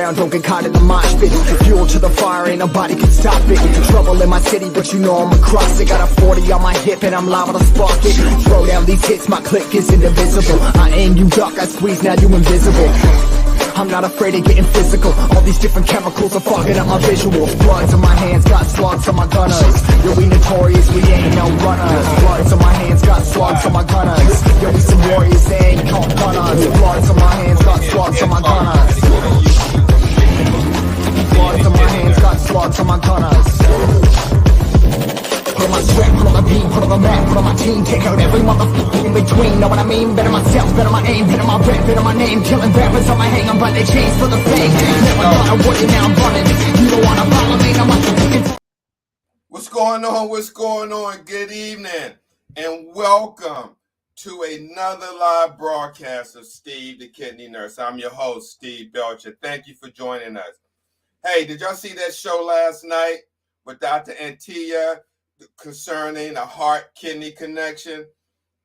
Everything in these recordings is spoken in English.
ground, don't get caught in the mosh pit. Fuel to the fire, ain't nobody can stop it. Trouble in my city, but you know I'm across it. Got a 40 on my hip and I'm liable to spark it. Throw down these hits, my click is indivisible. I aim, you duck, I squeeze, now you invisible. I'm not afraid of getting physical. All these different chemicals are fogging up my visuals. Bloods on my hands, got slugs on my gunners. Yo, we notorious, we ain't no runners. Bloods on my hands, got slugs on my gunners. Yo, we some warriors, they ain't called gunners. Bloods on my hands, got slugs on my gunners. Bloods on my hands, got slugs on my gunners. Put on my sweat, put on the beat, put on the map, put on my team. Take out every motherfucker in between. Know what I mean? Better myself, better my aim, better my rep, better my name. Killing rappers on my hang, I'm by their chains for the fame. Never thought I would, now I'm running. You don't wanna follow me, I'm out the. What's going on? What's going on? Good evening and welcome to another live broadcast of Steve the Kidney Nurse. I'm your host, Steve Belcher. Thank you for joining us. Hey, did y'all see that show last night with Dr. Antilla concerning a heart-kidney connection?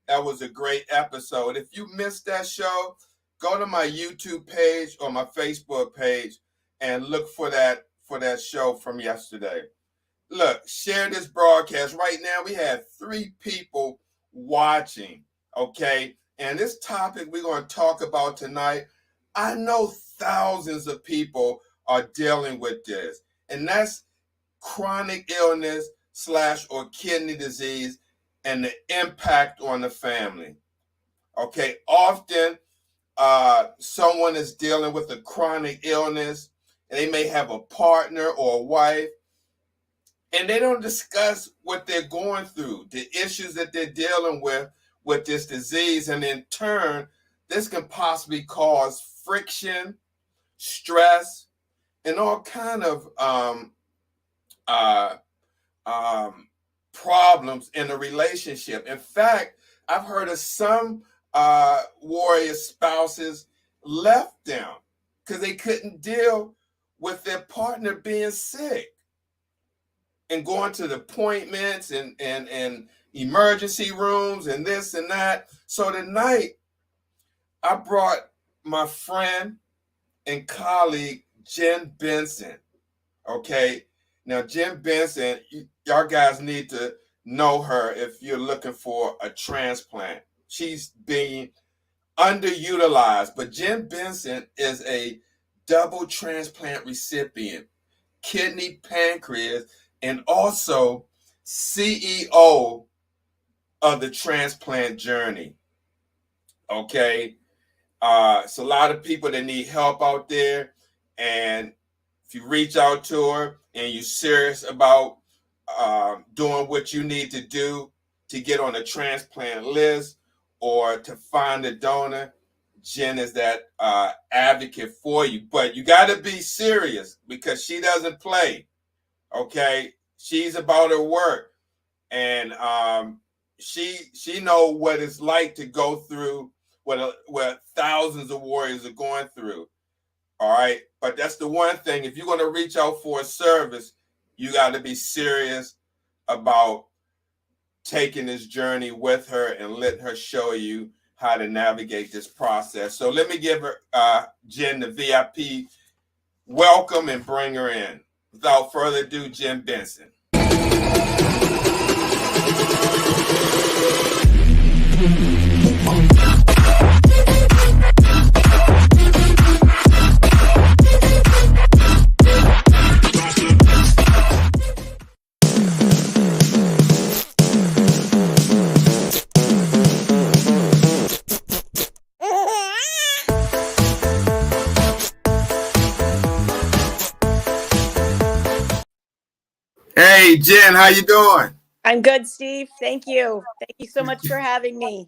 That was a great episode. If you missed that show, go to my YouTube page or my Facebook page and look for that show from yesterday. Look, share this broadcast. Right now, we have 3 people watching, okay? And this topic we're going to talk about tonight, I know thousands of people are dealing with this, and that's chronic illness / or kidney disease and the impact on the family. Okay, often someone is dealing with a chronic illness, and they may have a partner or a wife, and they don't discuss what they're going through, the issues that they're dealing with this disease, and in turn, this can possibly cause friction, stress, and all kind of problems in a relationship. In fact, I've heard of some warrior spouses left them because they couldn't deal with their partner being sick and going to the appointments and emergency rooms and this and that. So tonight, I brought my friend and colleague, Jen Benson. Okay. Now, Jen Benson, y'all guys need to know her if you're looking for a transplant. She's being underutilized, but Jen Benson is a double transplant recipient, kidney, pancreas, and also CEO of the Transplant Journey. Okay. It's a lot of people that need help out there, and if you reach out to her and you're serious about doing what you need to do to get on a transplant list or to find a donor, Jen is that advocate for you. But you got to be serious because she doesn't play. Okay, she's about her work, and she know what it's like to go through what thousands of warriors are going through. All right, but that's the one thing. If you're going to reach out for a service, you got to be serious about taking this journey with her and let her show you how to navigate this process. So let me give her Jen the VIP welcome and bring her in. Without further ado, Jen Benson. Hey, Jen, how you doing? I'm good, Steve. Thank you. Thank you so much for having me.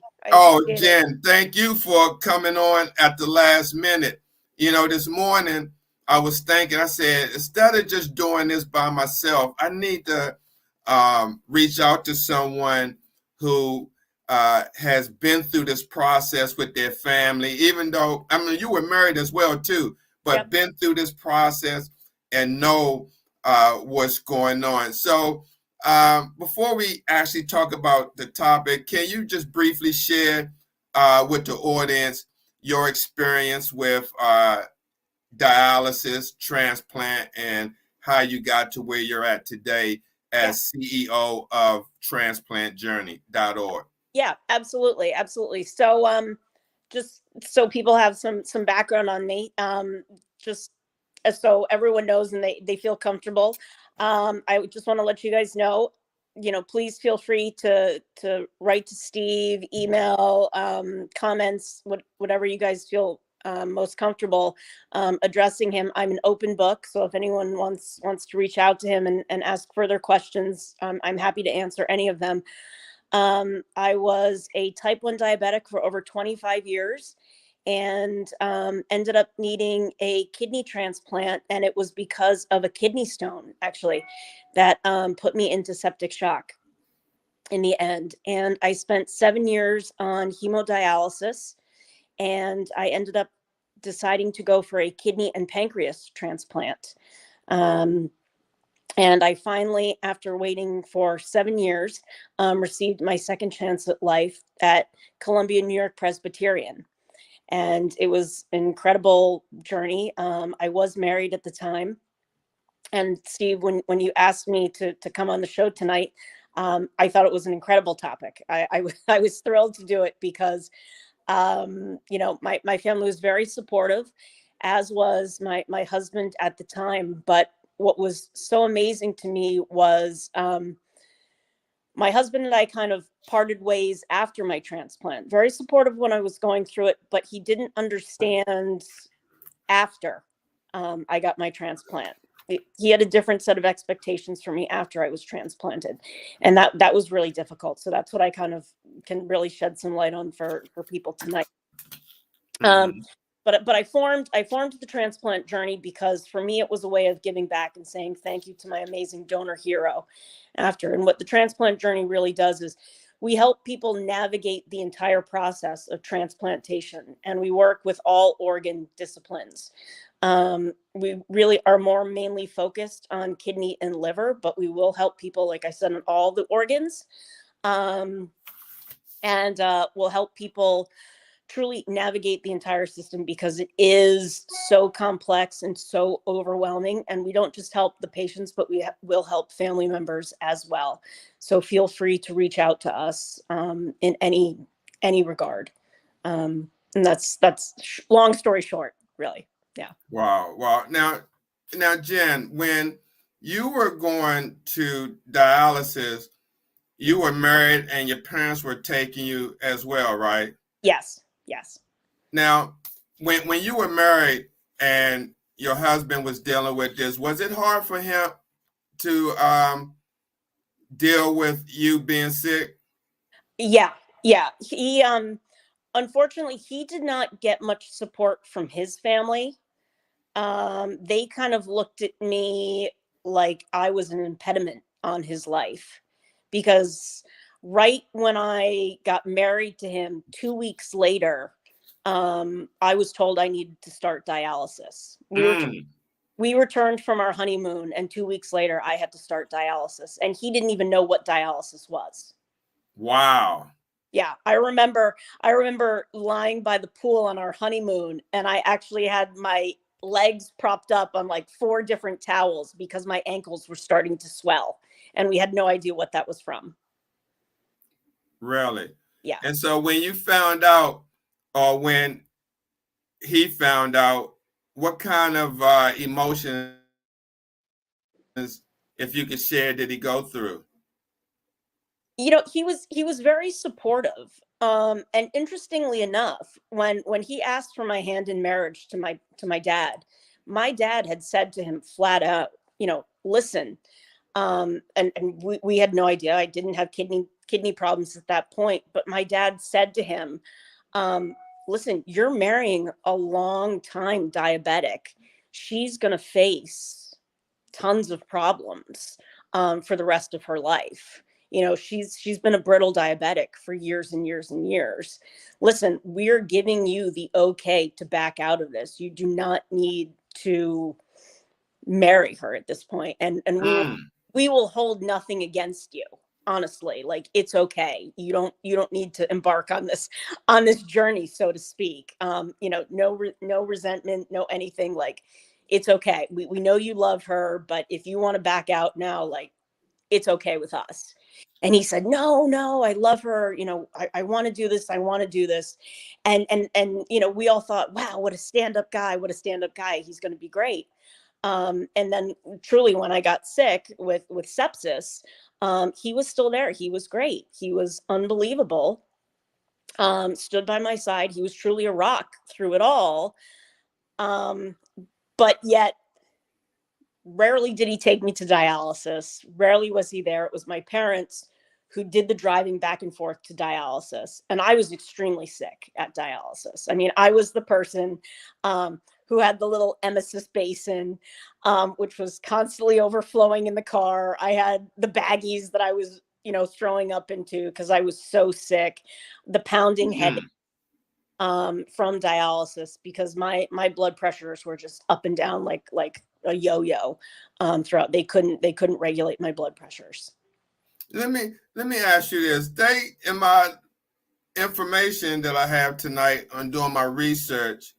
Jen, thank you for coming on at the last minute. You know, this morning I was thinking, I said, instead of just doing this by myself, I need to reach out to someone who has been through this process with their family, even though, I mean, you were married as well, too, but Yep. Been through this process and know what's going on. So before we actually talk about the topic, can you just briefly share with the audience your experience with dialysis, transplant, and how you got to where you're at today as CEO of TransplantJourney.org. Yeah, absolutely, absolutely. So, just so people have some background on me, just so everyone knows and they feel comfortable. I just want to let you guys know, please feel free to write to Steve, email, comments, whatever you guys feel most comfortable addressing him. I'm an open book, so if anyone wants to reach out to him and ask further questions, I'm happy to answer any of them. I was a type 1 diabetic for over 25 years and ended up needing a kidney transplant. And it was because of a kidney stone, actually, that put me into septic shock in the end. And I spent 7 years on hemodialysis, and I ended up deciding to go for a kidney and pancreas transplant. And I finally, after waiting for 7 years, received my second chance at life at Columbia New York Presbyterian. And it was an incredible journey. I was married at the time. And Steve, when you asked me to come on the show tonight, I thought it was an incredible topic. I was thrilled to do it because, my family was very supportive, as was my husband at the time. But what was so amazing to me was my husband and I kind of parted ways after my transplant. Very supportive when I was going through it, but he didn't understand after I got my transplant. He had a different set of expectations for me after I was transplanted, and that was really difficult. So that's what I kind of can really shed some light on for people tonight. Mm-hmm. But I formed the Transplant Journey because for me it was a way of giving back and saying thank you to my amazing donor hero after. And what the Transplant Journey really does is we help people navigate the entire process of transplantation, and we work with all organ disciplines. We really are more mainly focused on kidney and liver, but we will help people, like I said, on all the organs. And we'll help people truly navigate the entire system because it is so complex and so overwhelming. And we don't just help the patients, but we will help family members as well. So feel free to reach out to us in any regard. And that's long story short, really. Yeah. Wow. Wow. Now, Jen, when you were going to dialysis, you were married and your parents were taking you as well, right? Yes. Yes. Now, when you were married and your husband was dealing with this, was it hard for him to deal with you being sick? Yeah. Yeah. He unfortunately he did not get much support from his family. They kind of looked at me like I was an impediment on his life because right when I got married to him, 2 weeks later, I was told I needed to start dialysis. We returned from our honeymoon, and 2 weeks later, I had to start dialysis, and he didn't even know what dialysis was. Wow. Yeah, I remember lying by the pool on our honeymoon, and I actually had my legs propped up on like 4 different towels because my ankles were starting to swell, and we had no idea what that was from. Really? Yeah. And so when you found out, or when he found out, what kind of emotions, if you could share, did he go through? He was very supportive. And interestingly enough, when he asked for my hand in marriage to my dad had said to him flat out, listen, and we had no idea. I didn't have kidney problems at that point, but my dad said to him, listen, you're marrying a long time diabetic. She's going to face tons of problems for the rest of her life. She's been a brittle diabetic for years and years and years. Listen, we're giving you the okay to back out of this. You do not need to marry her at this point, and we will hold nothing against you. honestly. Like, it's okay. You don't need to embark on this journey, so to speak. No resentment, no anything. Like, it's okay. We know you love her, but if you want to back out now, like, it's okay with us. And he said, no, I love her. I want to do this. I want to do this. And we all thought, wow, what a stand-up guy, what a stand-up guy. He's going to be great. And then truly, when I got sick with sepsis, he was still there. He was great. He was unbelievable. Stood by my side. He was truly a rock through it all. But yet, rarely did he take me to dialysis. Rarely was he there. It was my parents who did the driving back and forth to dialysis. And I was extremely sick at dialysis. I mean, I was the person who had the little emesis basin, which was constantly overflowing in the car. I had the baggies that I was, throwing up into because I was so sick. The pounding headache from dialysis, because my blood pressures were just up and down like a yo-yo throughout. They couldn't regulate my blood pressures. Let me ask you this. In my information that I have tonight on doing my research,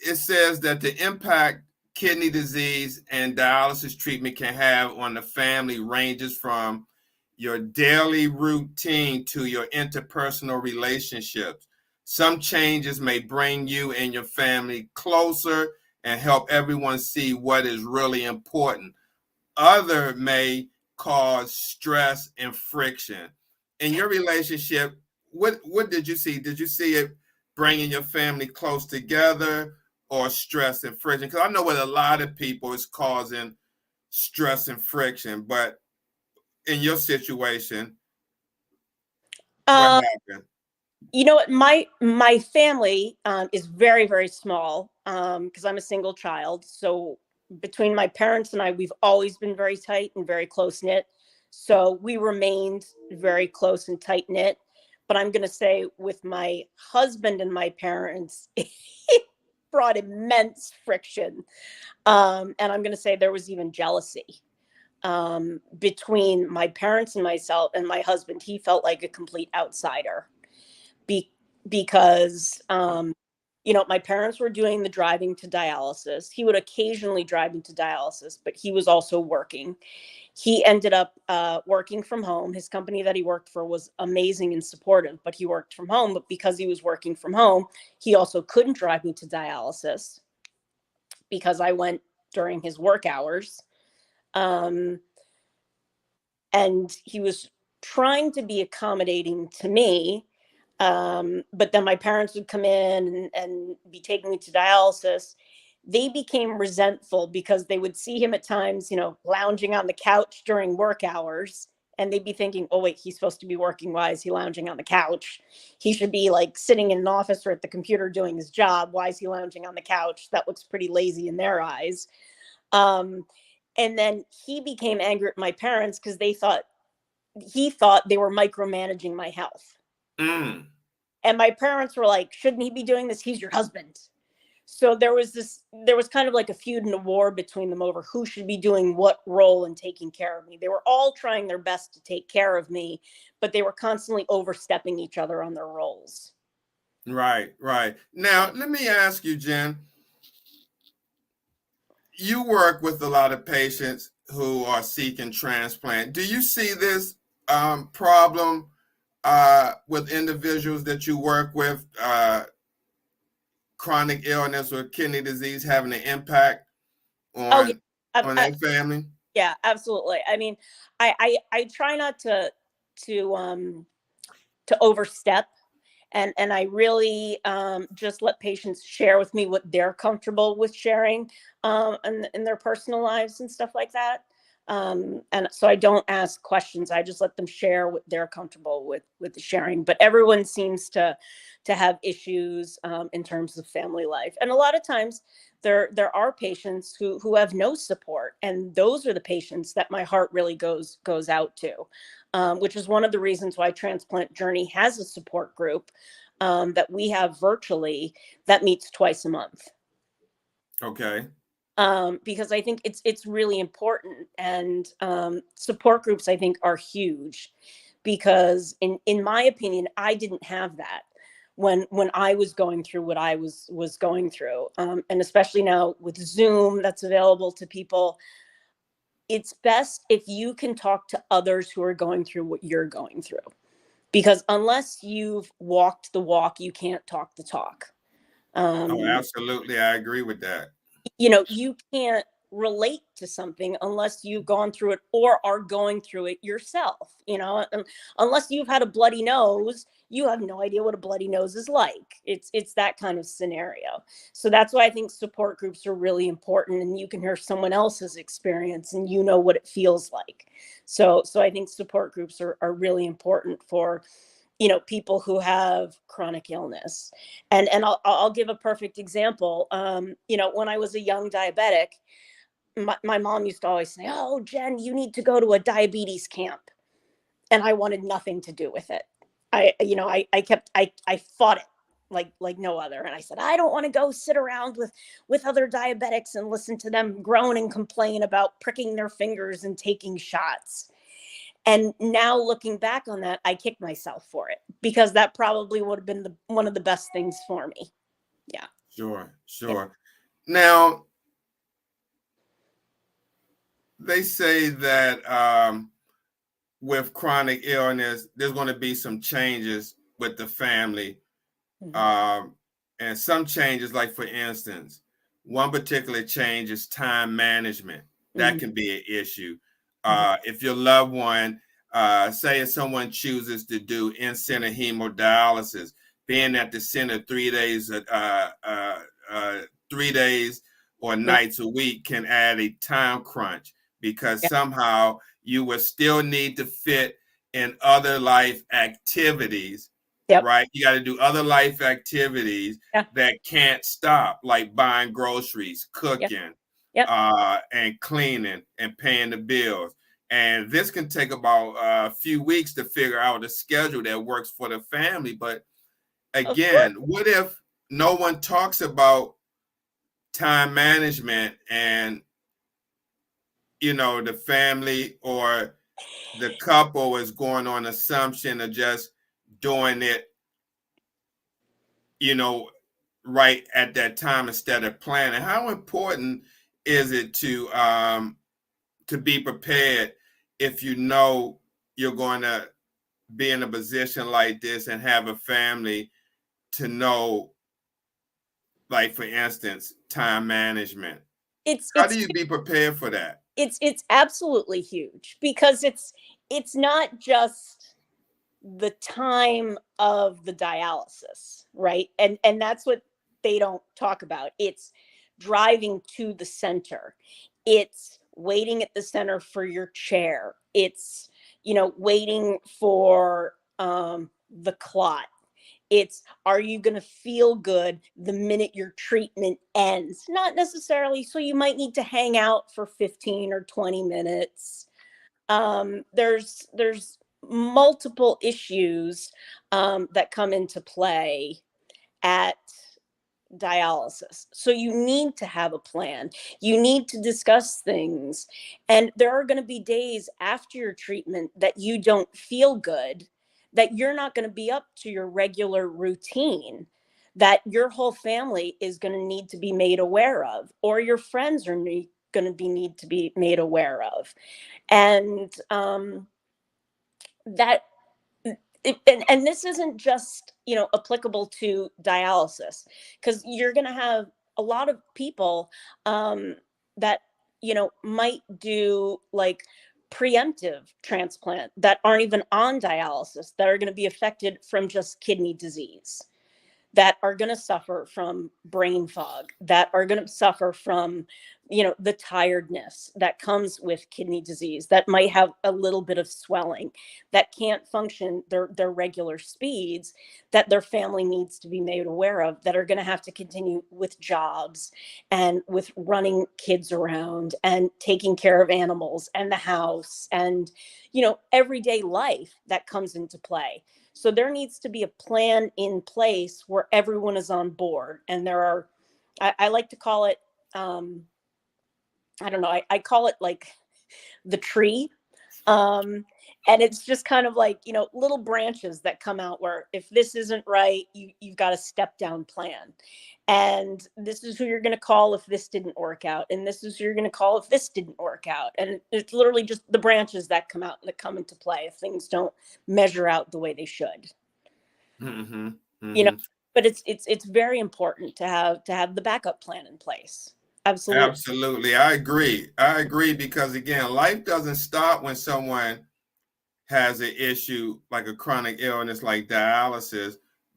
it says that the impact kidney disease and dialysis treatment can have on the family ranges from your daily routine to your interpersonal relationships. Some changes may bring you and your family closer and help everyone see what is really important. Other may cause stress and friction. In your relationship, what did you see? Did you see it bringing your family close together, or stress and friction? Because I know with a lot of people it's causing stress and friction, but in your situation, what happened? You know what? My family is very, very small because I'm a single child. So between my parents and I, we've always been very tight and very close knit. So we remained very close and tight knit. But I'm going to say with my husband and my parents, it brought immense friction. And I'm going to say there was even jealousy between my parents and myself and my husband. He felt like a complete outsider. Because my parents were doing the driving to dialysis. He would occasionally drive me to dialysis, but he was also working. He ended up working from home. His company that he worked for was amazing and supportive, but he worked from home. But because he was working from home, he also couldn't drive me to dialysis because I went during his work hours. And he was trying to be accommodating to me. But then my parents would come in and be taking me to dialysis. They became resentful because they would see him at times, lounging on the couch during work hours. And they'd be thinking, oh, wait, he's supposed to be working. Why is he lounging on the couch? He should be like sitting in an office or at the computer doing his job. Why is he lounging on the couch? That looks pretty lazy in their eyes. And then he became angry at my parents because he thought they were micromanaging my health. And my parents were like, shouldn't he be doing this? He's your husband. So there was kind of like a feud and a war between them over who should be doing what role in taking care of me. They were all trying their best to take care of me, but they were constantly overstepping each other on their roles. Right. Now, let me ask you, Jen, you work with a lot of patients who are seeking transplant. Do you see this problem with individuals that you work with, chronic illness or kidney disease having an impact on their family? Yeah, absolutely. I mean, I try not to overstep, and I really just let patients share with me what they're comfortable with sharing in their personal lives and stuff like that. And so I don't ask questions. I just let them share what they're comfortable with the sharing. But everyone seems to have issues in terms of family life. And a lot of times there are patients who have no support. And those are the patients that my heart really goes out to, which is one of the reasons why Transplant Journey has a support group that we have virtually that meets twice a month. Okay. because I think it's really important. And support groups, I think, are huge, because in my opinion, I didn't have that when I was going through what I was going through, and especially now with Zoom that's available to people. It's best if you can talk to others who are going through what you're going through, because unless you've walked the walk, you can't talk the talk. Oh, um, absolutely. I agree with that. you can't relate to something unless you've gone through it or are going through it yourself. Unless you've had a bloody nose, you have no idea what a bloody nose is like. It's that kind of scenario. So that's why I think support groups are really important, and you can hear someone else's experience and you know what it feels like. So I think support groups are really important for people who have chronic illness. And I'll give a perfect example. When I was a young diabetic, my mom used to always say, "Oh, Jen, you need to go to a diabetes camp," and I wanted nothing to do with it. I fought it like no other, and I said, I don't want to go sit around with other diabetics and listen to them groan and complain about pricking their fingers and taking shots. And now looking back on that, I kick myself for it, because that probably would have been one of the best things for me. Yeah. Sure, Yeah. sure. Now, they say that with chronic illness, there's going to be some changes with the family. Mhm. Um, and some changes, like for instance, one particular change is time management. That Mhm. can be an issue. Mhm. If your loved one, say if someone chooses to do in-center hemodialysis, being at the center 3 days, 3 days or Yeah. nights a week can add a time crunch, because Yeah. somehow you will still need to fit in other life activities, Yep. right? You got to do other life activities Yeah. that can't stop, like buying groceries, Yep. cooking, Yep. and cleaning and paying the bills. And this can take about a few weeks to figure out a schedule that works for the family. But Of course. again, what if no one talks about time management, and the family or the couple is going on assumption of just doing it, you know, right at that time instead of planning? How important is it to be prepared if you know you're going to be in a position like this and have a family, to know, like for instance, time management? It's How it's do you be prepared for that? it's absolutely huge, because it's not just the time of the dialysis, right? And that's what they don't talk about. It's driving to the center. It's waiting at the center for your chair. It's waiting for the clot. It's, are you going to feel good the minute your treatment ends? Not necessarily. So you might need to hang out for 15 or 20 minutes. There's multiple issues that come into play at dialysis. So you need to have a plan. You need to discuss things. And there are going to be days after your treatment that you don't feel good, that you're not going to be up to your regular routine, that your whole family is going to need to be made aware of, or your friends are going to be need to be made aware of. And that and this isn't just applicable to dialysis, because you're going to have a lot of people that might do like preemptive transplant, that aren't even on dialysis, that are going to be affected from just kidney disease, that are going to suffer from brain fog, that are going to suffer from, the tiredness that comes with kidney disease, that might have a little bit of swelling, that can't function their regular speeds, that their family needs to be made aware of, that are going to have to continue with jobs and with running kids around and taking care of animals and the house and, everyday life that comes into play. So there needs to be a plan in place where everyone is on board. And there are, I like to call it, I don't know, I call it like the tree. Um, and it's just kind of like, little branches that come out where if this isn't right, you've got a step down plan. And this is who you're going to call if this didn't work out. And this is who you're going to call if this didn't work out. And it's literally just the branches that come out and that come into play if things don't measure out the way they should. Mm-hmm. You know, Mm-hmm. but it's very important to have the backup plan in place. Absolutely. Absolutely. I agree because again, life doesn't stop when someone has an issue like a chronic illness like dialysis.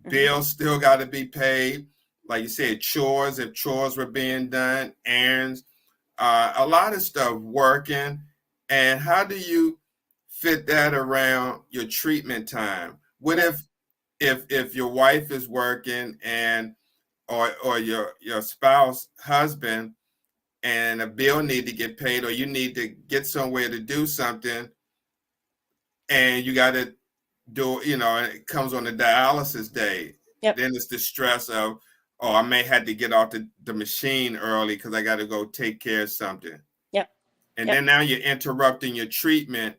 Bills still got to be paid. Like you said, chores, if chores were being done, errands, a lot of stuff working. And how do you fit that around your treatment time? What if your wife is working and or your spouse, husband, and a bill need to get paid or you need to get somewhere to do something and you got to do, and it comes on the dialysis day. Yep. Then it's the stress of, oh, I may have to get off the machine early because I got to go take care of something. Yep. And Yep. then now you're interrupting your treatment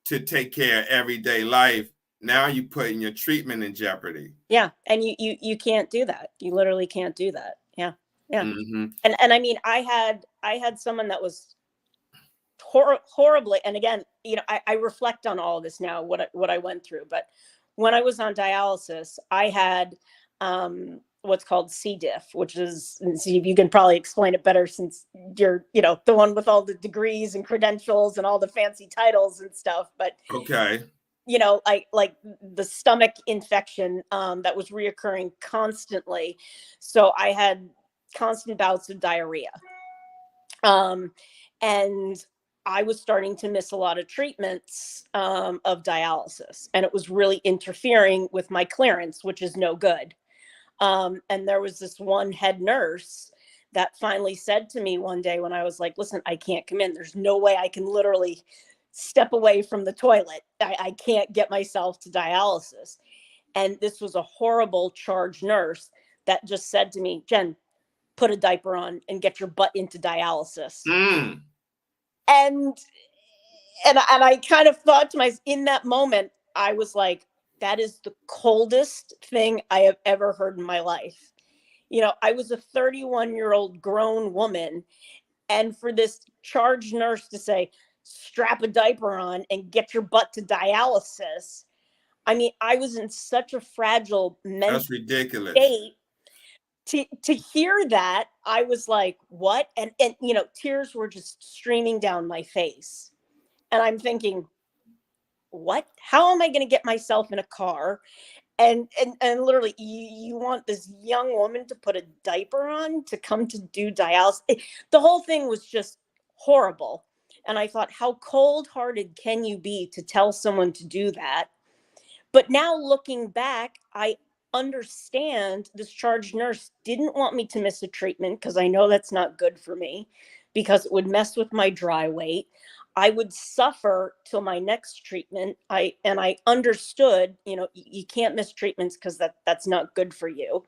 to take care of everyday life. Now you're putting your treatment in jeopardy. Yeah. And you can't do that. You literally can't do that. Yeah. Yeah. Mm-hmm. And I mean, I had someone that was horribly, and again, I reflect on all of this now, what I went through, but when I was on dialysis, I had what's called C. diff, which is, see, you can probably explain it better since you're, the one with all the degrees and credentials and all the fancy titles and stuff. But Okay. like the stomach infection that was reoccurring constantly. So I had constant bouts of diarrhea. And I was starting to miss a lot of treatments of dialysis, and it was really interfering with my clearance, which is no good. And there was this one head nurse that finally said to me one day when I was like, listen, I can't come in. There's no way I can literally step away from the toilet. I can't get myself to dialysis. And this was a horrible charge nurse that just said to me, Jen, put a diaper on and get your butt into dialysis. Mm. And I kind of thought to myself in that moment, I was like, that is the coldest thing I have ever heard in my life. I was a 31-year-old grown woman, and for this charge nurse to say, strap a diaper on and get your butt to dialysis. I mean, I was in such a fragile mental That's ridiculous. state. To hear that, I was like, what? And tears were just streaming down my face. And I'm thinking, what? How am I going to get myself in a car? And literally, you want this young woman to put a diaper on to come to do dialysis? The whole thing was just horrible. And I thought, how cold-hearted can you be to tell someone to do that? But now looking back, I understand this charge nurse didn't want me to miss a treatment because I know that's not good for me, because it would mess with my dry weight. I would suffer till my next treatment. I understood, you can't miss treatments because that's not good for you.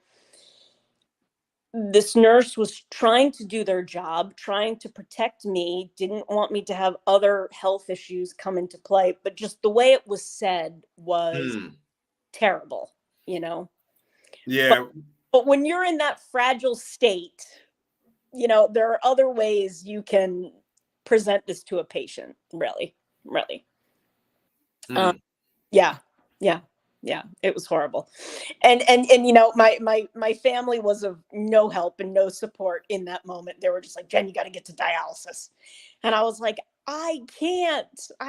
This nurse was trying to do their job, trying to protect me, didn't want me to have other health issues come into play, but just the way it was said was terrible, Yeah. But when you're in that fragile state, there are other ways you can present this to a patient, really. Yeah. It was horrible. And my family was of no help and no support in that moment. They were just like, Jen, you got to get to dialysis. And I was like, I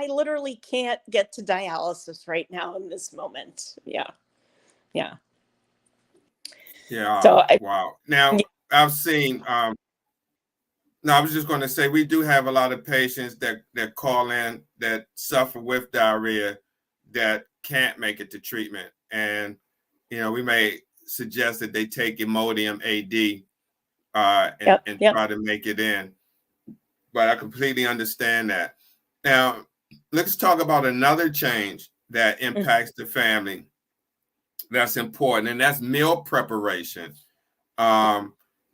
literally can't get to dialysis right now in this moment. Yeah. So Wow. Now I've seen, no, I was just going to say, we do have a lot of patients that call in that suffer with diarrhea that can't make it to treatment. And, we may suggest that they take Imodium AD and try to make it in. But I completely understand that. Now, let's talk about another change that impacts the family that's important, and that's meal preparation.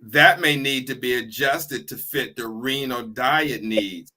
that may need to be adjusted to fit the renal diet needs.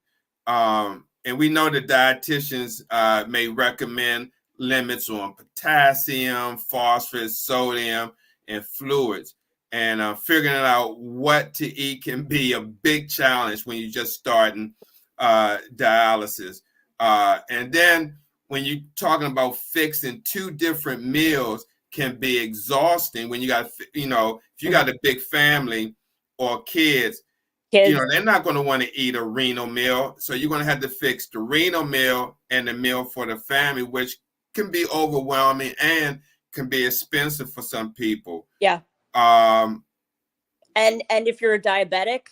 And we know that dietitians may recommend limits on potassium, phosphorus, sodium, and fluids. And figuring out what to eat can be a big challenge when you're just starting dialysis. And then when you're talking about fixing two different meals can be exhausting when you got, you know, if you got a big family or kids, you know, they're not going to want to eat a renal meal. So you're going to have to fix the renal meal and the meal for the family, which can be overwhelming and can be expensive for some people. Yeah. And if you're a diabetic,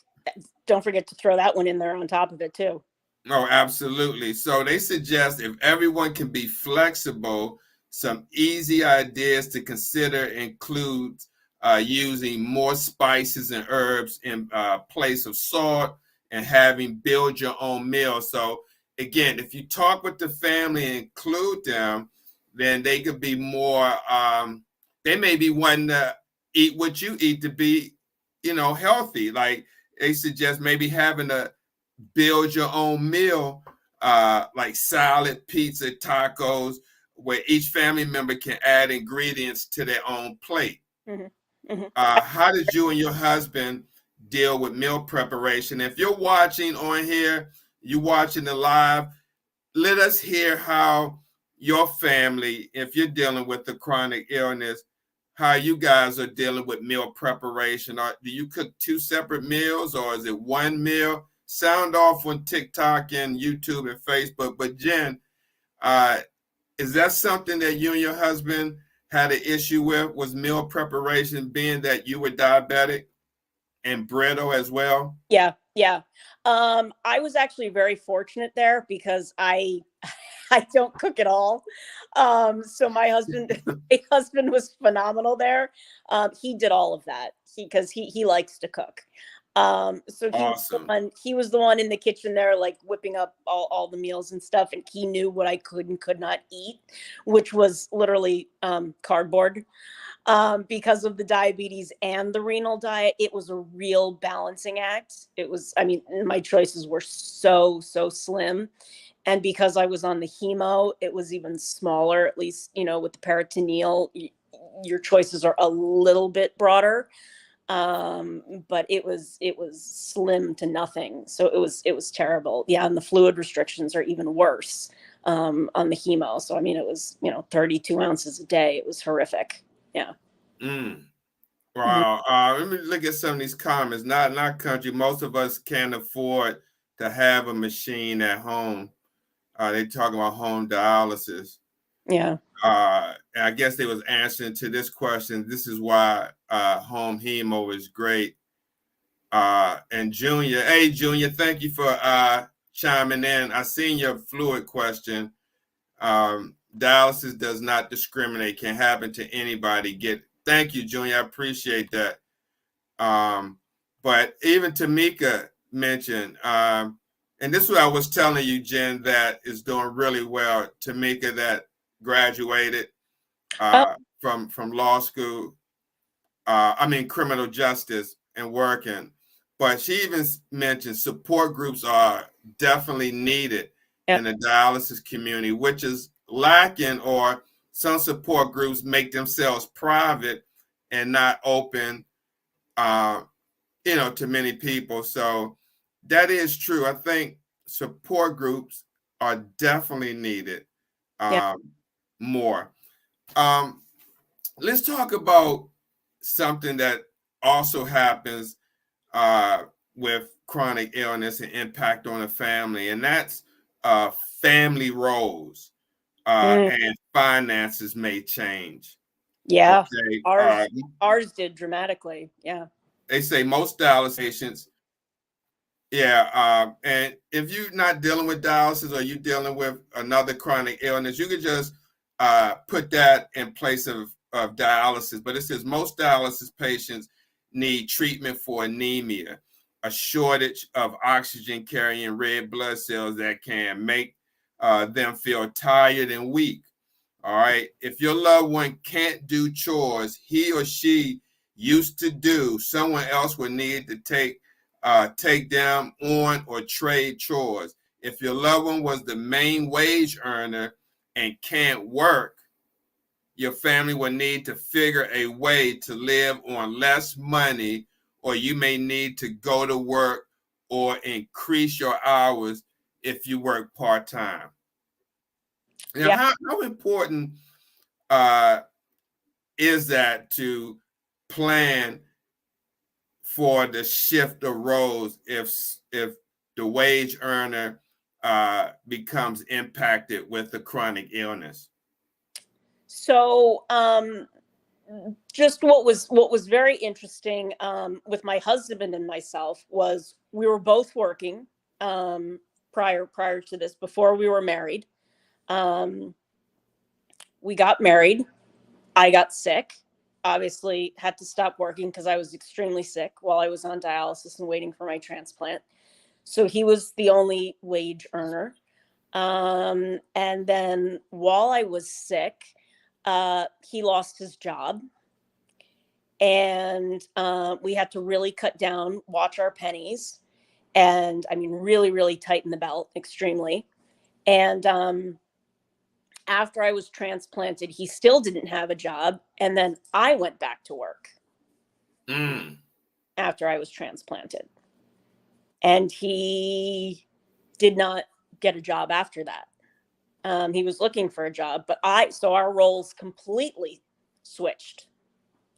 don't forget to throw that one in there on top of it too. Oh, absolutely. So they suggest if everyone can be flexible, some easy ideas to consider include using more spices and herbs in place of salt and having build your own meal. So again, if you talk with the family and include them, then they could be more, they may be wanting to eat what you eat to be, you know, healthy. Like they suggest maybe having a build your own meal, like salad, pizza, tacos, where each family member can add ingredients to their own plate. Mm-hmm. Mm-hmm. How did you and your husband deal with meal preparation? If you're watching on here, you're watching the live, let us hear how your family, if you're dealing with a chronic illness, how you guys are dealing with meal preparation. Or do you cook two separate meals or is it one meal? Sound off on TikTok and YouTube and Facebook. But Jen, is that something that you and your husband had an issue with? Was meal preparation, being that you were diabetic and brittle as well? Yeah. Yeah. I was actually very fortunate there because I don't cook at all. So my husband was phenomenal there. He did all of that because he likes to cook. So Awesome. he was the one in the kitchen there, like whipping up all the meals and stuff. And he knew what I could and could not eat, which was literally, cardboard. Because of the diabetes and the renal diet, it was a real balancing act. It was, I mean, my choices were so slim. And because I was on the hemo, it was even smaller, at least, you know, with the peritoneal, your choices are a little bit broader. But it was slim to nothing. So it was terrible. Yeah. And the fluid restrictions are even worse, on the hemo. So, I mean, it was, you know, 32 ounces a day. It was horrific. Yeah. Wow. Let me look at some of these comments. Not in our country, most of us can't afford to have a machine at home. They talk about home dialysis. Yeah. And I guess they was answering to this question. This is why home hemo is great. And Junior, hey Junior, thank you for chiming in. I seen your fluid question. Dialysis does not discriminate, can happen to anybody. Thank you, Junior. I appreciate that. But even Tamika mentioned, and this is what I was telling you, Jen, that is doing really well. Tamika that graduated from law school, criminal justice and working. But she even mentioned support groups are definitely needed in the dialysis community, which is lacking, or some support groups make themselves private and not open, to many people. So that is true. I think support groups are definitely needed more. Let's talk about something that also happens with chronic illness and impact on the family, and that's family roles and finances may change. Yeah. Okay. Ours did dramatically. Yeah. They say most dialysis patients. Yeah, and if you're not dealing with dialysis or you're dealing with another chronic illness, you could just put that in place of dialysis. But it says most dialysis patients need treatment for anemia, a shortage of oxygen carrying red blood cells that can make them feel tired and weak. All right. If your loved one can't do chores, he or she used to do, someone else would need to take them on or trade chores. If your loved one was the main wage earner and can't work, your family will need to figure a way to live on less money, or you may need to go to work or increase your hours if you work part-time. Now, how important is that to plan for the shift of roles if the wage earner becomes impacted with the chronic illness? So just what was very interesting with my husband and myself was we were both working prior to this, before we were married. We got married. I got sick. Obviously had to stop working because I was extremely sick while I was on dialysis and waiting for my transplant. So he was the only wage earner. And then while I was sick, he lost his job. And we had to really cut down, watch our pennies. And I mean, really, really tighten the belt extremely. And after I was transplanted, he still didn't have a job. And then I went back to work after I was transplanted. And he did not get a job after that. He was looking for a job, but so our roles completely switched,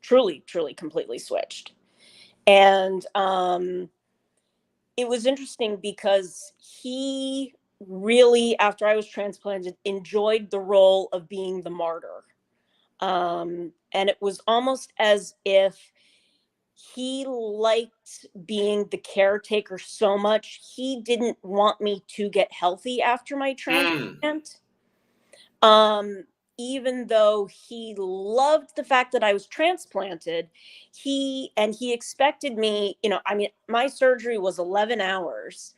truly, truly completely switched. And it was interesting because he really, after I was transplanted, enjoyed the role of being the martyr. And it was almost as if he liked being the caretaker so much, he didn't want me to get healthy after my transplant. Even though he loved the fact that I was transplanted, he expected me, I mean, my surgery was 11 hours.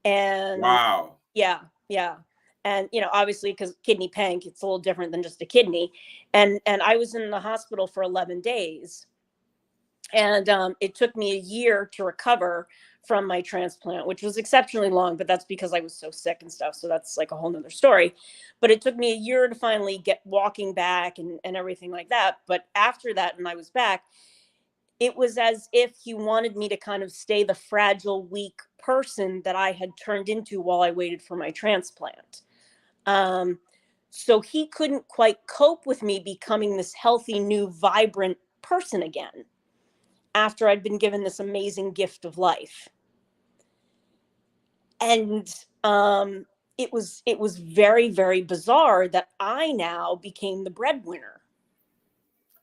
And wow. Yeah. And, obviously because kidney panc, it's a little different than just a kidney. And I was in the hospital for 11 days. And it took me a year to recover from my transplant, which was exceptionally long, but that's because I was so sick and stuff. So that's like a whole nother story. But it took me a year to finally get walking back and everything like that. But after that, and I was back, it was as if he wanted me to kind of stay the fragile, weak person that I had turned into while I waited for my transplant. So he couldn't quite cope with me becoming this healthy, new, vibrant person again after I'd been given this amazing gift of life. And it was very, very bizarre that I now became the breadwinner.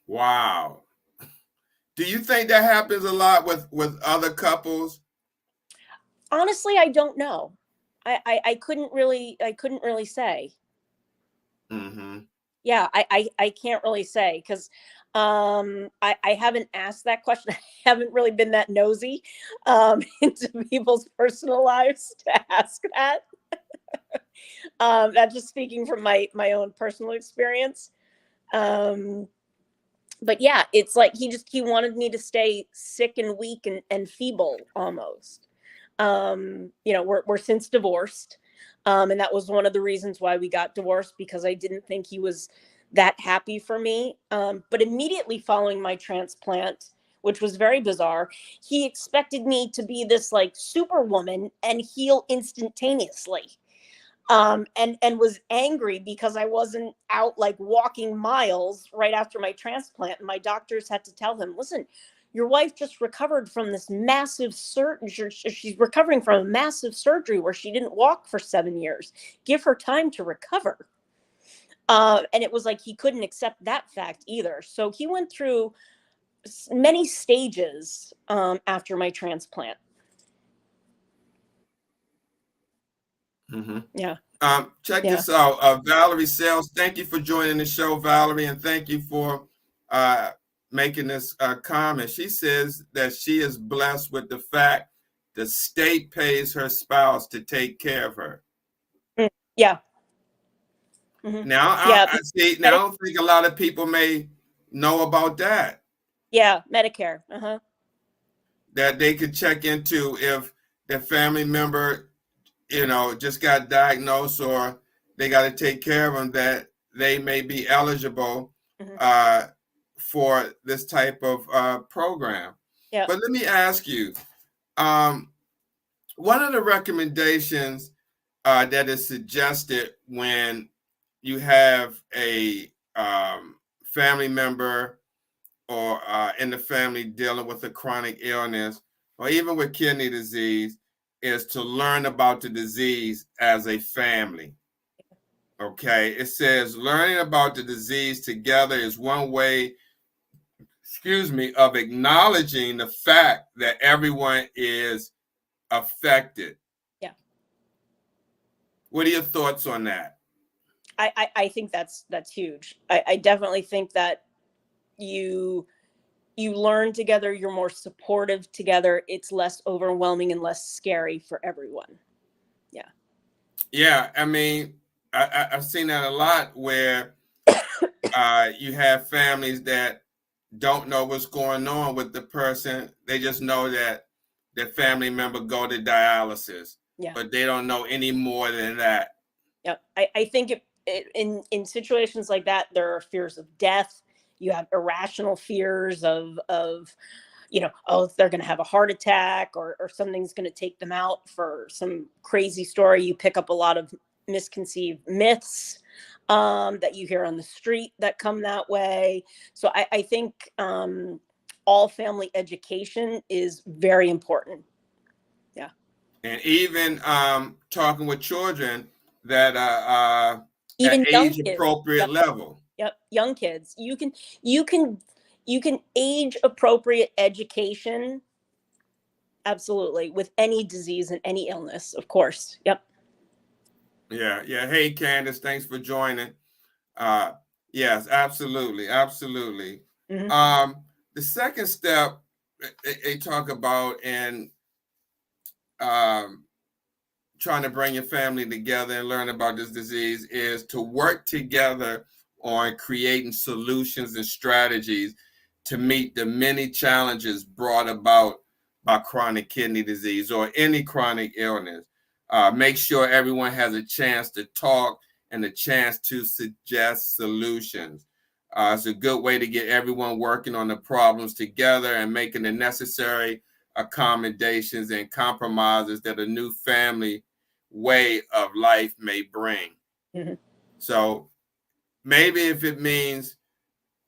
Wow. Do you think that happens a lot with other couples? Honestly, I don't know. I couldn't really say. Mm-hmm. Yeah, I can't really say because I haven't asked that question. I haven't really been that nosy into people's personal lives to ask that. That's just speaking from my own personal experience. But yeah, it's like he wanted me to stay sick and weak and feeble almost. We're since divorced. And that was one of the reasons why we got divorced, because I didn't think he was that happy for me. But immediately following my transplant, which was very bizarre, he expected me to be this like superwoman and heal instantaneously. And was angry because I wasn't out like walking miles right after my transplant. And my doctors had to tell him, listen, your wife just recovered from this massive surgery. She's recovering from a massive surgery where she didn't walk for 7 years. Give her time to recover. And it was like he couldn't accept that fact either. So he went through many stages after my transplant. Mm-hmm. Yeah. Check this out. Valerie Sales, thank you for joining the show, Valerie, and thank you for making this comment. She says that she is blessed with the fact the state pays her spouse to take care of her. Yeah. Mm-hmm. Now, I see. Now, I don't think a lot of people may know about that. Yeah, Medicare. that they could check into if their family member, just got diagnosed or they got to take care of them, that they may be eligible Hmm. for this type of program. Yeah. But let me ask you, um, one of the recommendations that is suggested when you have a family member or in the family dealing with a chronic illness or even with kidney disease is to learn about the disease as a family. Okay, it says learning about the disease together is one way, of acknowledging the fact that everyone is affected. Yeah. What are your thoughts on that? I think that's huge. I definitely think that you learn together, you're more supportive together, it's less overwhelming and less scary for everyone. Yeah. Yeah, I mean, I've seen that a lot where you have families that don't know what's going on with the person. They just know that their family member go to dialysis, Yeah. but they don't know any more than that. Yeah. I think in situations like that, there are fears of death. You have irrational fears of oh, they're going to have a heart attack, or something's going to take them out for some crazy story. You pick up a lot of misconceived myths that you hear on the street that come that way. So I think all family education is very important. Yeah. And even talking with children that are at Even young age kids. appropriate Yep. level. Yep. Young kids. You can you can age appropriate education. Absolutely. With any disease and any illness, of course. Yep. Yeah, yeah. Hey, Candace, thanks for joining. Uh, yes, absolutely, absolutely. Hmm. The second step they talk about in um, trying to bring your family together and learn about this disease is to work together on creating solutions and strategies to meet the many challenges brought about by chronic kidney disease or any chronic illness. Make sure everyone has a chance to talk and a chance to suggest solutions. It's a good way to get everyone working on the problems together and making the necessary accommodations and compromises that a new family way of life may bring. Hmm. So maybe if it means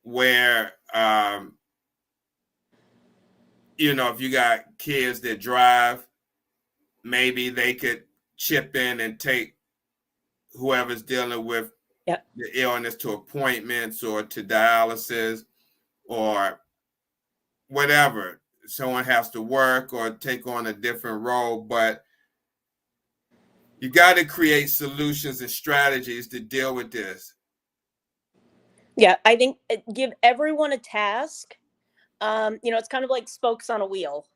where, if you got kids that drive, maybe they could chip in and take whoever's dealing with Yep. the illness to appointments or to dialysis or whatever. Someone has to work or take on a different role, but you got to create solutions and strategies to deal with this. Yeah. I think give everyone a task. It's kind of like spokes on a wheel.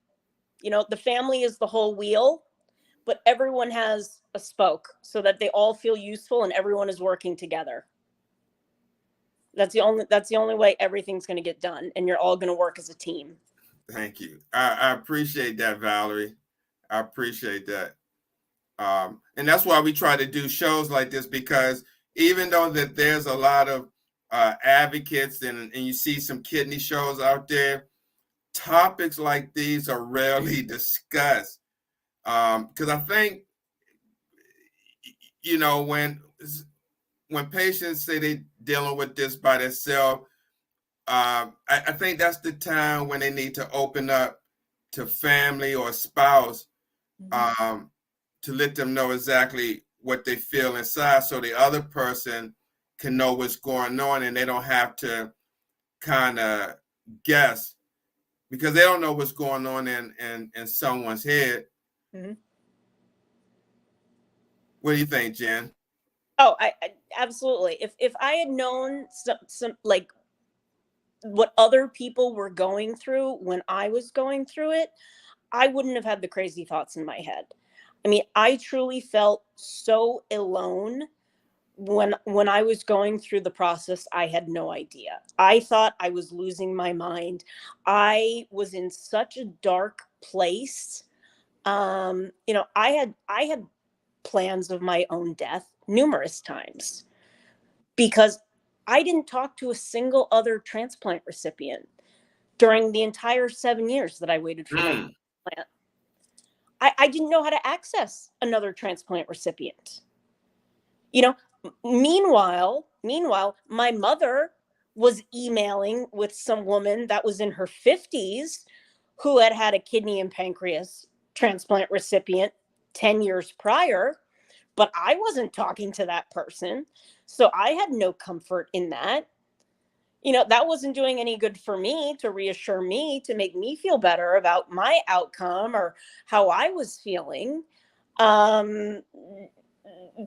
The family is the whole wheel, but everyone has a spoke so that they all feel useful and everyone is working together. That's the only way everything's going to get done, and you're all going to work as a team. Thank you. I appreciate that, Valerie. I appreciate that. And that's why we try to do shows like this, because even though that there's a lot of advocates and you see some kidney shows out there, topics like these are rarely discussed. Because I think, when patients say they're dealing with this by themselves, I think that's the time when they need to open up to family or spouse, Mm-hmm. to let them know exactly what they feel inside so the other person can know what's going on and they don't have to kind of guess because they don't know what's going on in someone's head. Mm-hmm. What do you think, Jen? Oh, I absolutely. If I had known some like what other people were going through when I was going through it, I wouldn't have had the crazy thoughts in my head. I mean, I truly felt so alone when I was going through the process, I had no idea. I thought I was losing my mind. I was in such a dark place. I had plans of my own death numerous times because I didn't talk to a single other transplant recipient during the entire 7 years that I waited for my Mm. transplant. I didn't know how to access another transplant recipient. You know, meanwhile, my mother was emailing with some woman that was in her 50s who had had a kidney and pancreas transplant recipient 10 years prior, but I wasn't talking to that person. So I had no comfort in that. That wasn't doing any good for me to reassure me, to make me feel better about my outcome or how I was feeling. Um,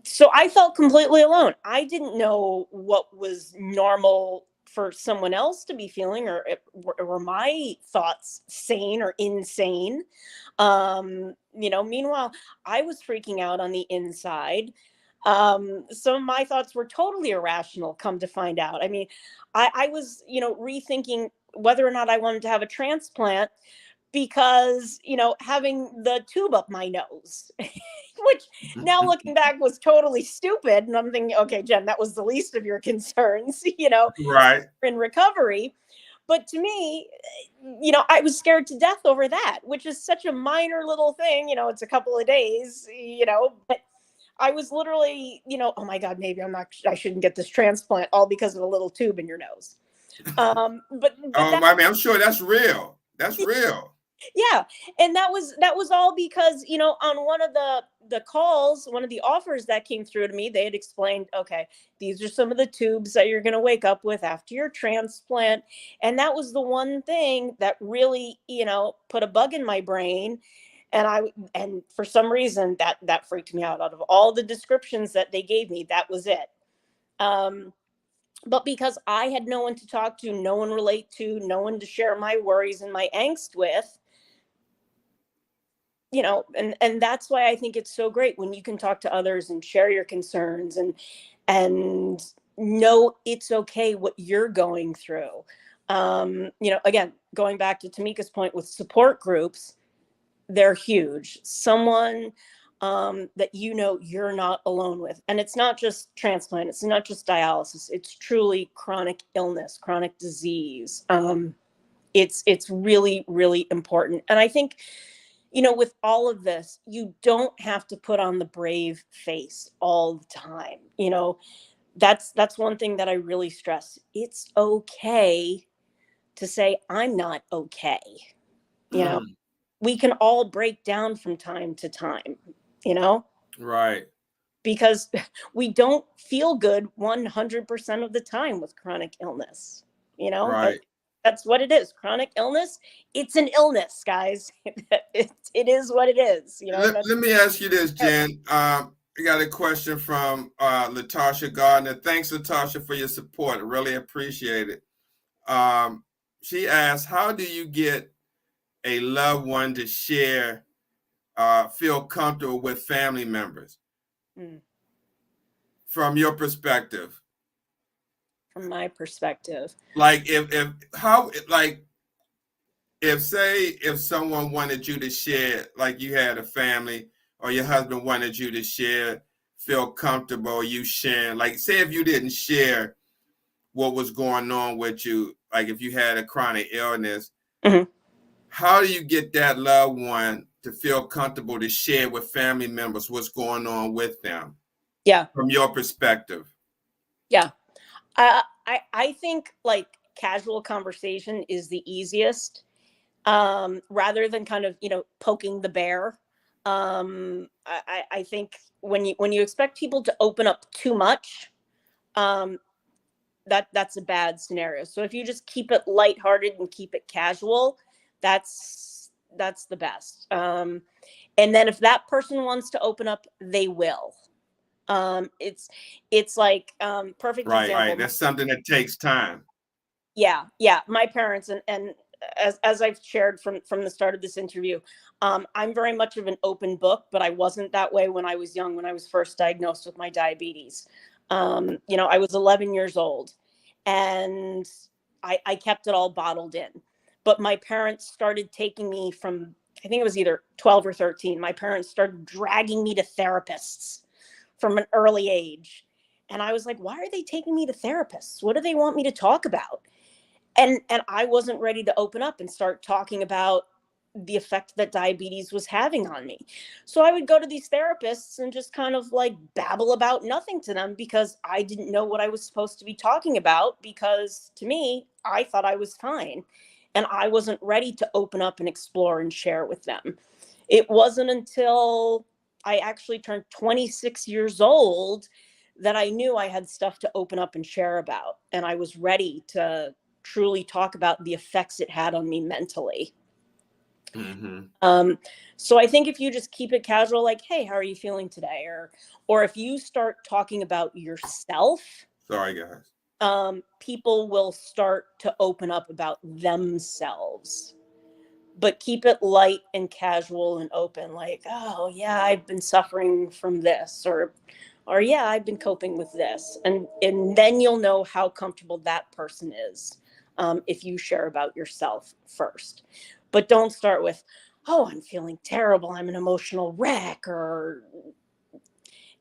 so I felt completely alone. I didn't know what was normal for someone else to be feeling, or were my thoughts sane or insane. Meanwhile, I was freaking out on the inside. Some of my thoughts were totally irrational, come to find out. I mean, I was, rethinking whether or not I wanted to have a transplant because, having the tube up my nose, which now looking back was totally stupid. And I'm thinking, okay, Jen, that was the least of your concerns, Right. in recovery. But to me, I was scared to death over that, which is such a minor little thing. It's a couple of days, but I was literally, oh my God, maybe I shouldn't get this transplant all because of a little tube in your nose. But that, I mean, I'm sure that's real. That's real. yeah. And that was all because, on one of the calls, one of the offers that came through to me, they had explained, okay, these are some of the tubes that you're going to wake up with after your transplant. And that was the one thing that really, put a bug in my brain. And for some reason that freaked me out of all the descriptions that they gave me. That was it. But because I had no one to talk to, no one relate to, no one to share my worries and my angst with, and that's why I think it's so great when you can talk to others and share your concerns and know it's okay what you're going through. Again, going back to Tamika's point with support groups, they're huge. Someone that you're not alone with. And it's not just transplant, it's not just dialysis, it's truly chronic illness, chronic disease. It's really, really important. And I think, with all of this, you don't have to put on the brave face all the time. That's one thing that I really stress. It's okay to say, I'm not okay. Mm. We can all break down from time to time, you know, Right. because we don't feel good 100% of the time with chronic illness. Right. That's what it is. Chronic illness, it's an illness, guys. It is what it is. Let me ask you this, Jen. I got a question from Latasha Gardner. Thanks, Latasha, for your support. I really appreciate it. She asked, how do you get a loved one to share, feel comfortable with family members? Mm. From your perspective. From my perspective. Like if someone wanted you to share, like you had a family or your husband wanted you to share, feel comfortable, you sharing, like say if you didn't share what was going on with you, like if you had a chronic illness, Mm-hmm. how do you get that loved one to feel comfortable to share with family members what's going on with them? Yeah. From your perspective. Yeah. I think like casual conversation is the easiest, rather than kind of, poking the bear. I think when you expect people to open up too much, that's a bad scenario. So if you just keep it lighthearted and keep it casual, that's the best. And then if that person wants to open up, they will. It's like, perfect Right. example. Right. That's something that takes time. Yeah. My parents, and as I've shared from the start of this interview, I'm very much of an open book, but I wasn't that way when I was young, when I was first diagnosed with my diabetes. I was 11 years old, and I kept it all bottled in. But my parents started taking me from, I think it was either 12 or 13. My parents started dragging me to therapists from an early age. And I was like, why are they taking me to therapists? What do they want me to talk about? And I wasn't ready to open up and start talking about the effect that diabetes was having on me. So I would go to these therapists and just kind of like babble about nothing to them, because I didn't know what I was supposed to be talking about, because to me, I thought I was fine and I wasn't ready to open up and explore and share with them. It wasn't until I actually turned 26 years old that I knew I had stuff to open up and share about, and I was ready to truly talk about the effects it had on me mentally. So I think if you just keep it casual, like, hey, how are you feeling today? Or if you start talking about yourself, sorry guys, people will start to open up about themselves. But keep it light and casual and open, like, oh yeah, I've been suffering from this, or yeah, I've been coping with this. And then you'll know how comfortable that person is, if you share about yourself first. But don't start with, oh, I'm feeling terrible, I'm an emotional wreck,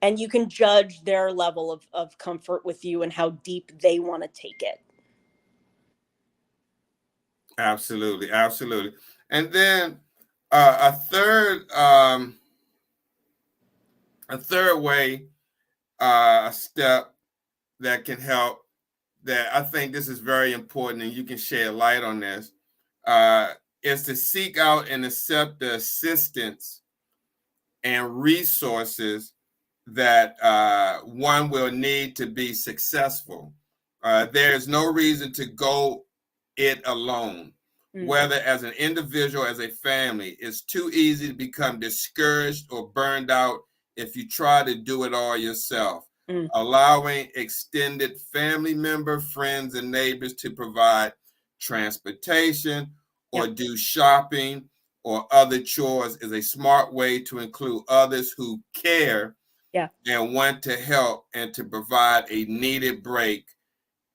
and you can judge their level of comfort with you and how deep they want to take it. Absolutely, absolutely. And then a third way, a step that can help, that I think this is very important, and you can shed light on this, is to seek out and accept the assistance and resources that one will need to be successful. There is no reason to go it alone. Whether as an individual, as a family, it's too easy to become discouraged or burned out if you try to do it all yourself. Allowing extended family member, friends, and neighbors to provide transportation or do shopping or other chores is a smart way to include others who care and want to help, and to provide a needed break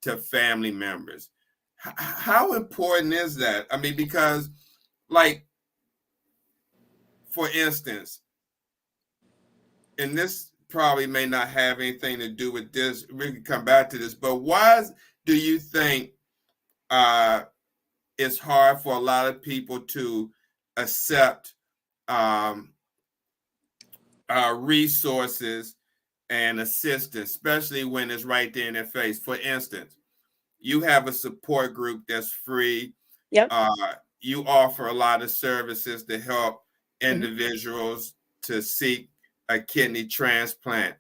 to family members. How important is that? I mean, because, like, for instance, and this probably may not have anything to do with this, we can come back to this, but why do you think it's hard for a lot of people to accept resources and assistance, especially when it's right there in their face? For instance, you have a support group that's free. You offer a lot of services to help individuals to seek a kidney transplant.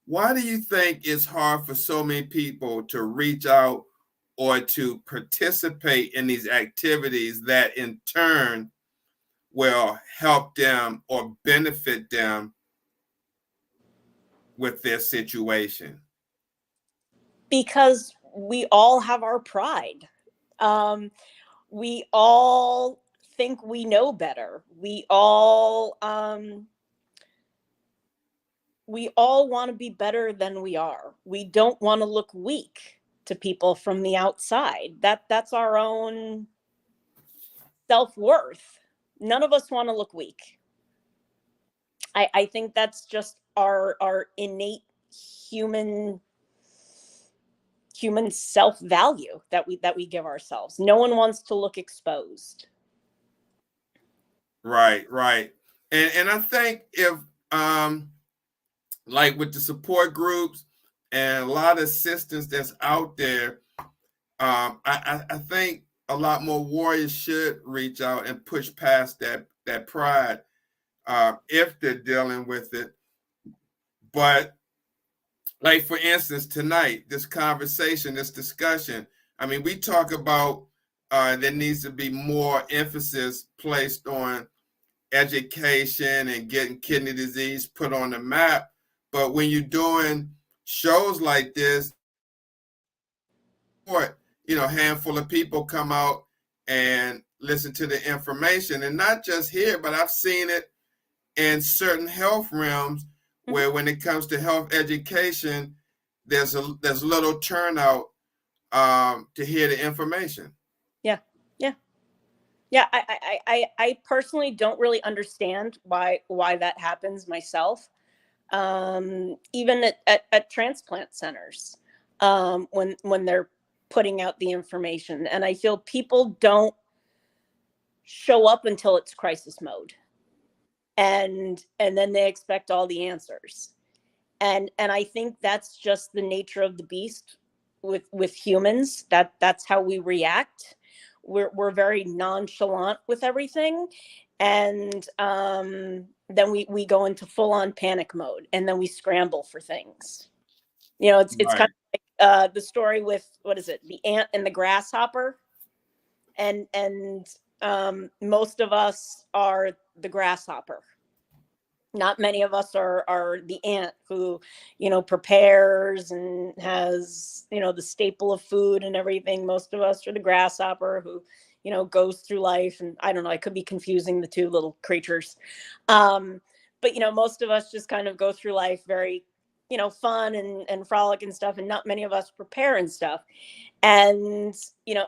Why do you think it's hard for so many people to reach out or to participate in these activities that in turn will help them or benefit them with their situation? Because we all have our pride. We all think we know better. We all want to be better than we are. We don't want to look weak to people from the outside. That's our own self-worth. None of us want to look weak. I think that's just our innate human self-value that we give ourselves. No one wants to look exposed. Right. And I think if like with the support groups and a lot of assistance that's out there, I think a lot more warriors should reach out and push past that pride if they're dealing with it. But, like, for instance, tonight, this conversation, this discussion, I mean, we talk about there needs to be more emphasis placed on education and getting kidney disease put on the map. But when you're doing shows like this, handful of people come out and listen to the information, and not just here, but I've seen it in certain health realms where when it comes to health education, there's little turnout to hear the information. Yeah. Yeah. Yeah. I personally don't really understand why that happens myself. Even at transplant centers, when they're putting out the information, and I feel people don't show up until it's crisis mode, and then they expect all the answers. And I think that's just the nature of the beast with humans. That's how we react. We're very nonchalant with everything, and then we go into full on panic mode, and then we scramble for things. It's kind Right. of like the story with, what is it, the ant and the grasshopper, and most of us are the grasshopper. Not many of us are the ant who, prepares and has, the staple of food and everything. Most of us are the grasshopper who, goes through life. And I don't know, I could be confusing the two little creatures. But most of us just kind of go through life very, fun and frolic and stuff, and not many of us prepare and stuff. And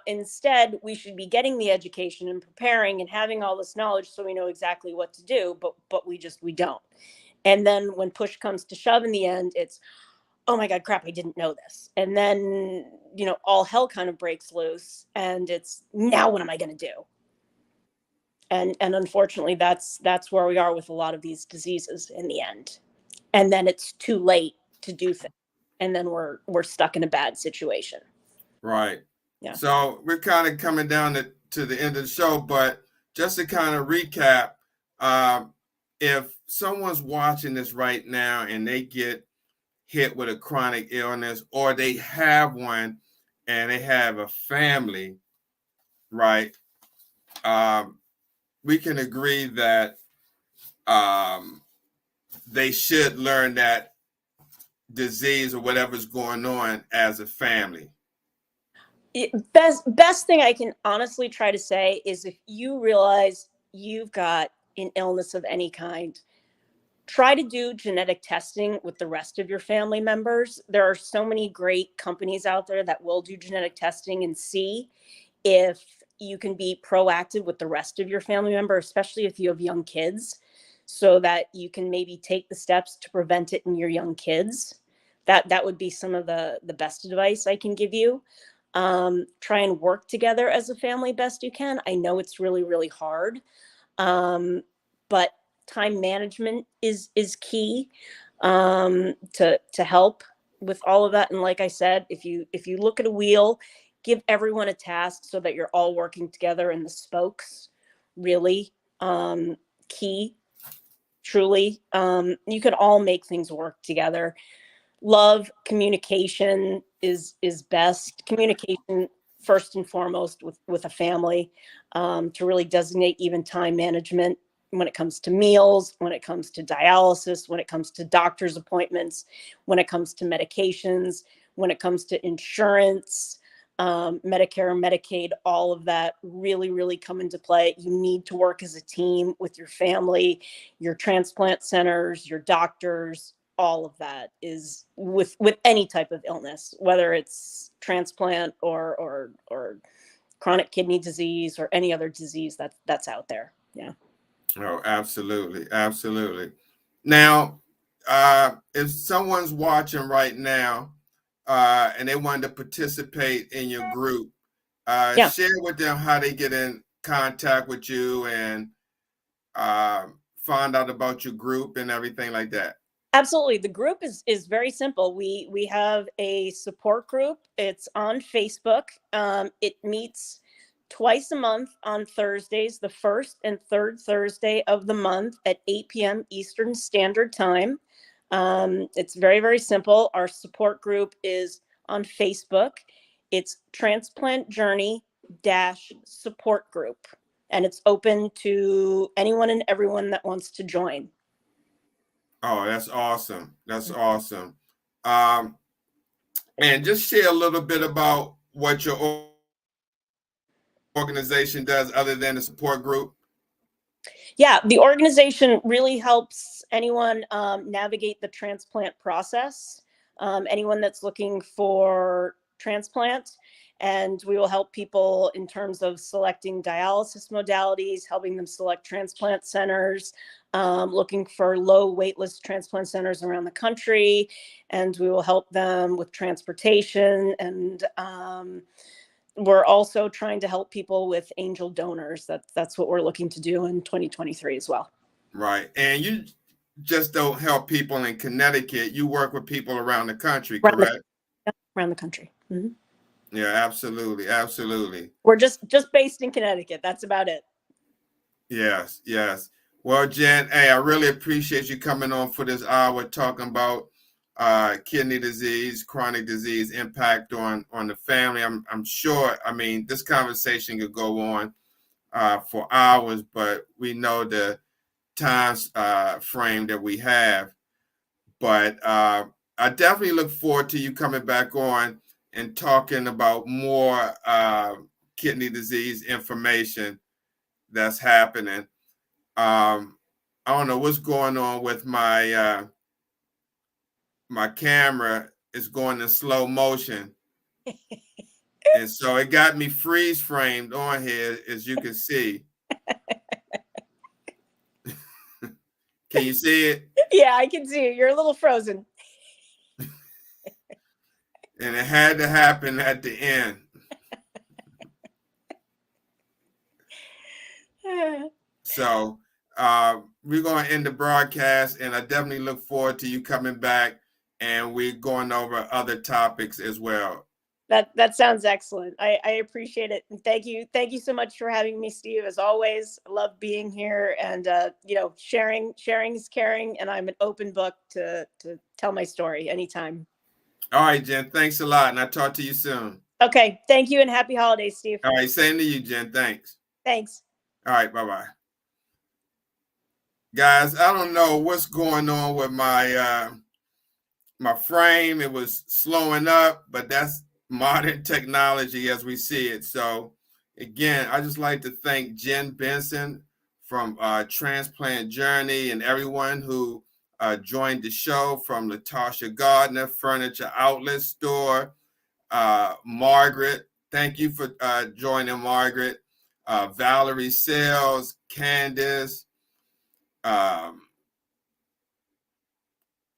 instead we should be getting the education and preparing and having all this knowledge so we know exactly what to do, but we don't. And then when push comes to shove in the end, it's, oh my god, crap, I didn't know this. And then all hell kind of breaks loose, and it's, now what am I going to do? And unfortunately that's where we are with a lot of these diseases in the end. And then it's too late to do things, and then we're stuck in a bad situation. Right. Yeah. So we're kind of coming down to the end of the show, but just to kind of recap, if someone's watching this right now and they get hit with a chronic illness, or they have one and they have a family, right? We can agree that they should learn that disease or whatever's going on as a family. Best thing I can honestly try to say is, if you realize you've got an illness of any kind, try to do genetic testing with the rest of your family members. There are so many great companies out there that will do genetic testing and see if you can be proactive with the rest of your family member, especially if you have young kids, so that you can maybe take the steps to prevent it in your young kids. That would be some of the best advice I can give you. Try and work together as a family best you can. I know it's really, really hard, but time management is key to help with all of that. And like I said, if you look at a wheel, give everyone a task so that you're all working together, and the spokes really key. Truly, you can all make things work together. Love, communication is best. Communication first and foremost with a family, to really designate even time management when it comes to meals, when it comes to dialysis, when it comes to doctor's appointments, when it comes to medications, when it comes to insurance, Medicare, Medicaid, all of that really, really come into play. You need to work as a team with your family, your transplant centers, your doctors. All of that is with any type of illness, whether it's transplant or chronic kidney disease or any other disease that's out there. Yeah. Oh, absolutely. Absolutely. Now, if someone's watching right now and they wanted to participate in your group, Yeah. share with them how they get in contact with you and find out about your group and everything like that. Absolutely. The group is very simple. We have a support group. It's on Facebook. It meets twice a month on Thursdays, the first and third Thursday of the month at 8 p.m. Eastern Standard Time. It's very, very simple. Our support group is on Facebook. It's Transplant Journey support group, and it's open to anyone and everyone that wants to join. Oh, that's awesome. That's awesome. And just share a little bit about what your organization does other than the support group. Yeah, the organization really helps anyone navigate the transplant process. anyone that's looking for transplant. And we will help people in terms of selecting dialysis modalities, helping them select transplant centers, looking for low waitlist transplant centers around the country. And we will help them with transportation. And we're also trying to help people with angel donors. That's what we're looking to do in 2023 as well. Right. And you just don't help people in Connecticut. You work with people around the country, correct? Around the country. Mm-hmm. Yeah, absolutely. Absolutely. We're just based in Connecticut. That's about it. Yes. Yes. Well, Jen, hey, I really appreciate you coming on for this hour talking about kidney disease, chronic disease impact on the family. I'm sure, I mean, this conversation could go on for hours, but we know the time frame that we have. But I definitely look forward to you coming back on and talking about more kidney disease information that's happening. I don't know what's going on with my my camera. Is going in slow motion. And so it got me freeze framed on here, as you can see. Can you see it? Yeah, I can see it. You're a little frozen. And it had to happen at the end. So we're going to end the broadcast, and I definitely look forward to you coming back, and we're going over other topics as well. That sounds excellent. I appreciate it. And thank you so much for having me, Steve. As always, I love being here, and sharing is caring, and I'm an open book to tell my story anytime. All right, Jen, thanks a lot, and I'll talk to you soon. Okay, thank you, and happy holidays, Steve. All right, same to you, Jen. Thanks. Thanks. All right, bye-bye. Guys, I don't know what's going on with my my frame. It was slowing up, but that's modern technology as we see it. So again, I just like to thank Jen Benson from Transplant Journey and everyone who joined the show, from Latasha Gardner, Furniture Outlet Store, Margaret. Thank you for joining, Margaret. Valerie Sales, Candace.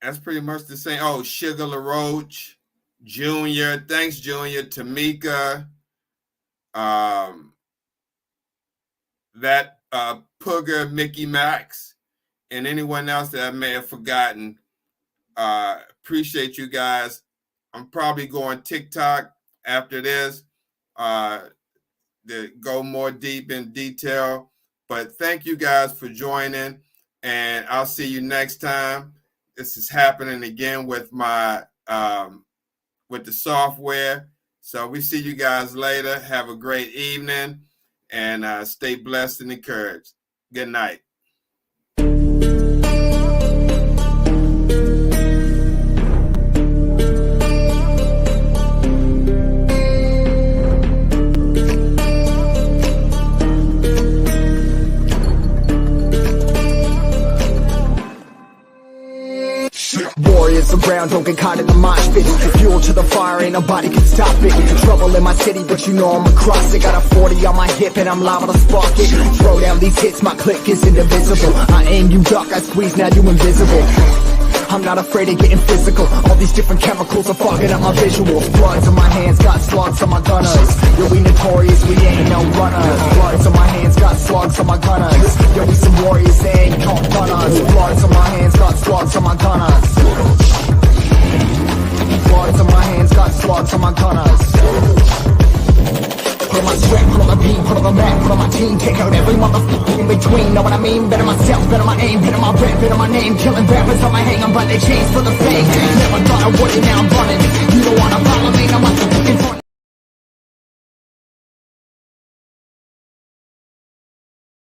That's pretty much the same. Oh, Sugar LaRoche, Junior. Thanks, Junior. Tamika. That Pooger, Mickey Max, and anyone else that I may have forgotten. Appreciate you guys. I'm probably going TikTok after this to go more deep in detail. But thank you guys for joining, and I'll see you next time. This is happening again with my with the software. So we see you guys later. Have a great evening, and stay blessed and encouraged. Good night. Warriors around, don't get caught in the mosh pit. Fuel to the fire, ain't nobody can stop it. Trouble in my city, but you know I'm across it. Got a 40 on my hip and I'm liable to spark it. Throw down these hits, my click is indivisible. I aim, you duck, I squeeze, now you invisible. I'm not afraid of getting physical. All these different chemicals are fogging up my visuals. Bloods on my hands, got slugs on my gunners. Yo, we notorious, we ain't no runners. Bloods on my hands, got slugs on my gunners. Yo, we some warriors, they ain't called gunners. Bloods on my hands, got slugs on my gunners. Bloods on my hands, got slugs on my gunners. Put on my sweat, put on my beam, put on the map, put on my team. Take out every motherfucker in between, know what I mean? Better myself, better my aim, better my rap, better my name. Killing rappers on my hang, I'm by the chains for the fame. Never thought I would, and now I'm running.